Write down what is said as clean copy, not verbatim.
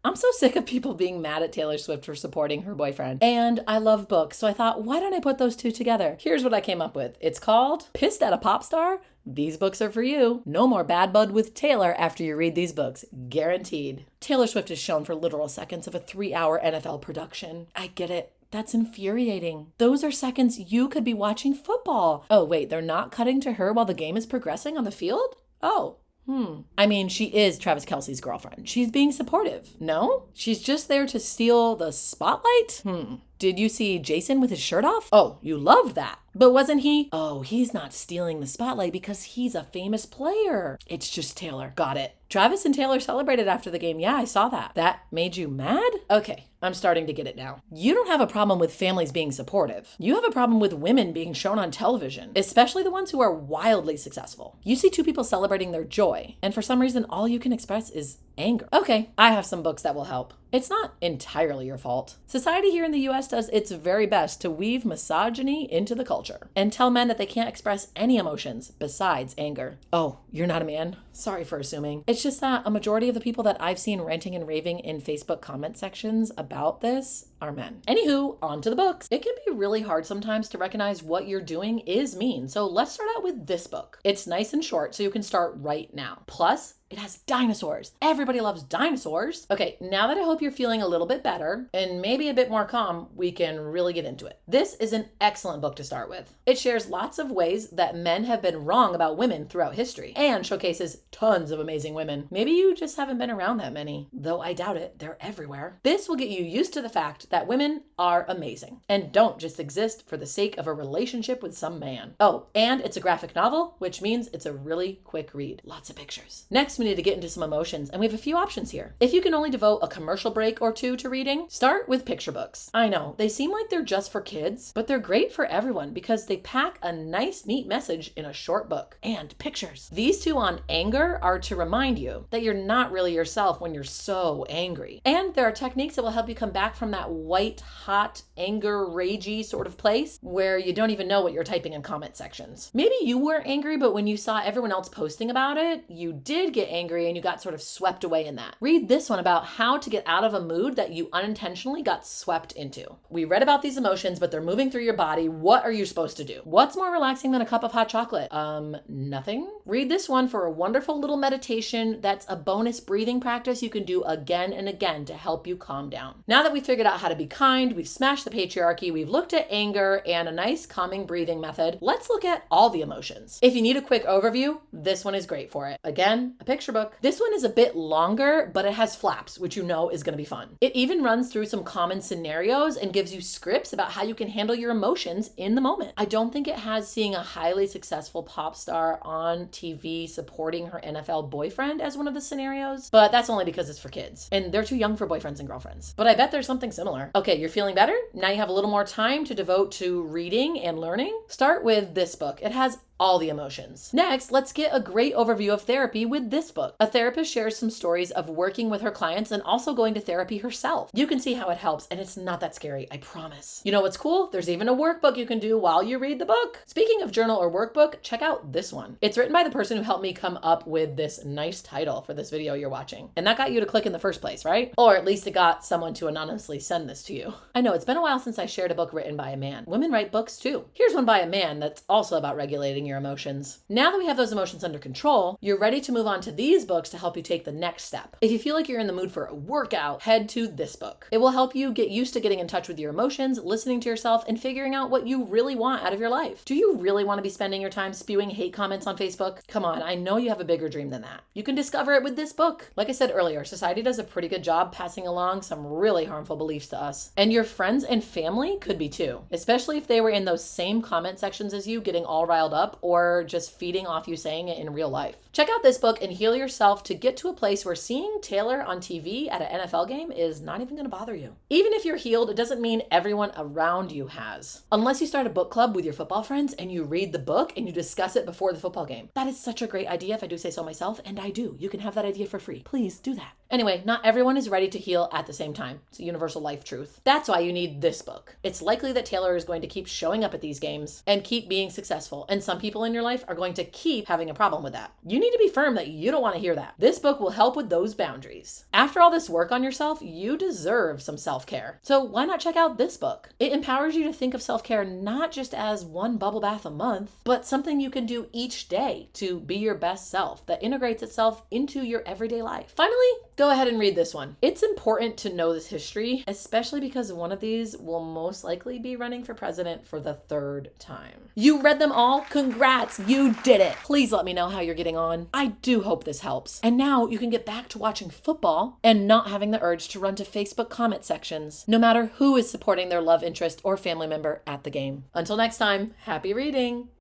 I'm so sick of people being mad at Taylor Swift for supporting her boyfriend. And I love books, so I thought, why don't I put those two together? Here's what I came up with. It's called Pissed at a Pop Star? These books are for you. No more bad bud with Taylor after you read these books. Guaranteed. Taylor Swift is shown for literal seconds of a 3-hour NFL production. I get it. That's infuriating. Those are seconds you could be watching football. Oh, wait, they're not cutting to her while the game is progressing on the field? Oh. I mean, she is Travis Kelce's girlfriend. She's being supportive. No? She's just there to steal the spotlight? Did you see Jason with his shirt off? Oh, you loved that. But wasn't he? Oh, he's not stealing the spotlight because he's a famous player. It's just Taylor. Got it. Travis and Taylor celebrated after the game. Yeah, I saw that. That made you mad? Okay, I'm starting to get it now. You don't have a problem with families being supportive. You have a problem with women being shown on television, especially the ones who are wildly successful. You see two people celebrating their joy, and for some reason, all you can express is anger. Okay, I have some books that will help. It's not entirely your fault. Society here in the US does its very best to weave misogyny into the culture and tell men that they can't express any emotions besides anger. Oh, you're not a man? Sorry for assuming. It's just that a majority of the people that I've seen ranting and raving in Facebook comment sections about this are men. Anywho, on to the books. It can be really hard sometimes to recognize what you're doing is mean. So let's start out with this book. It's nice and short, so you can start right now. Plus, it has dinosaurs. Everybody loves dinosaurs. Okay, now that I hope you're feeling a little bit better and maybe a bit more calm, we can really get into it. This is an excellent book to start with. It shares lots of ways that men have been wrong about women throughout history and showcases tons of amazing women. Maybe you just haven't been around that many, though I doubt it. They're everywhere. This will get you used to the fact that women are amazing and don't just exist for the sake of a relationship with some man. Oh, and it's a graphic novel, which means it's a really quick read. Lots of pictures. Next, we need to get into some emotions, and we have a few options here. If you can only devote a commercial break or two to reading, start with picture books. I know, they seem like they're just for kids, but they're great for everyone because they pack a nice, neat message in a short book. And pictures. These two on anger are to remind you that you're not really yourself when you're so angry. And there are techniques that will help you come back from that white, hot, anger, ragey sort of place where you don't even know what you're typing in comment sections. Maybe you were angry, but when you saw everyone else posting about it, you did get angry and you got sort of swept away in that. Read this one about how to get out of a mood that you unintentionally got swept into. We read about these emotions, but they're moving through your body. What are you supposed to do? What's more relaxing than a cup of hot chocolate? Nothing. Read this one for a wonderful little meditation that's a bonus breathing practice you can do again and again to help you calm down. Now that we figured out how to be kind, we've smashed the patriarchy, we've looked at anger and a nice calming breathing method, let's look at all the emotions. If you need a quick overview, this one is great for it. Again, a picture book. This one is a bit longer, but it has flaps, which you know is going to be fun. It even runs through some common scenarios and gives you scripts about how you can handle your emotions in the moment. I don't think it has seeing a highly successful pop star on TV supporting her NFL boyfriend as one of the scenarios, but that's only because it's for kids and they're too young for boyfriends and girlfriends. But I bet there's something similar. Okay, you're feeling better? Now you have a little more time to devote to reading and learning. Start with this book. It has all the emotions. Next, let's get a great overview of therapy with this book. A therapist shares some stories of working with her clients and also going to therapy herself. You can see how it helps, and it's not that scary, I promise. You know what's cool? There's even a workbook you can do while you read the book. Speaking of journal or workbook, check out this one. It's written by the person who helped me come up with this nice title for this video you're watching. And that got you to click in the first place, right? Or at least it got someone to anonymously send this to you. I know, it's been a while since I shared a book written by a man. Women write books too. Here's one by a man that's also about regulating your emotions. Now that we have those emotions under control, you're ready to move on to these books to help you take the next step. If you feel like you're in the mood for a workout, head to this book. It will help you get used to getting in touch with your emotions, listening to yourself, and figuring out what you really want out of your life. Do you really want to be spending your time spewing hate comments on Facebook? Come on, I know you have a bigger dream than that. You can discover it with this book. Like I said earlier, society does a pretty good job passing along some really harmful beliefs to us. And your friends and family could be too, especially if they were in those same comment sections as you, getting all riled up or just feeding off you saying it in real life. Check out this book and heal yourself to get to a place where seeing Taylor on TV at an NFL game is not even going to bother you. Even if you're healed, it doesn't mean everyone around you has. Unless you start a book club with your football friends and you read the book and you discuss it before the football game. That is such a great idea if I do say so myself, and I do. You can have that idea for free. Please do that. Anyway, not everyone is ready to heal at the same time. It's a universal life truth. That's why you need this book. It's likely that Taylor is going to keep showing up at these games and keep being successful, and some people in your life are going to keep having a problem with that. You need to be firm that you don't want to hear that. This book will help with those boundaries. After all this work on yourself, you deserve some self-care. So why not check out this book? It empowers you to think of self-care not just as one bubble bath a month, but something you can do each day to be your best self that integrates itself into your everyday life. Finally, go ahead and read this one. It's important to know this history, especially because one of these will most likely be running for president for the third time. You read them all? Congrats, you did it. Please let me know how you're getting on. I do hope this helps. And now you can get back to watching football and not having the urge to run to Facebook comment sections, no matter who is supporting their love interest or family member at the game. Until next time, happy reading.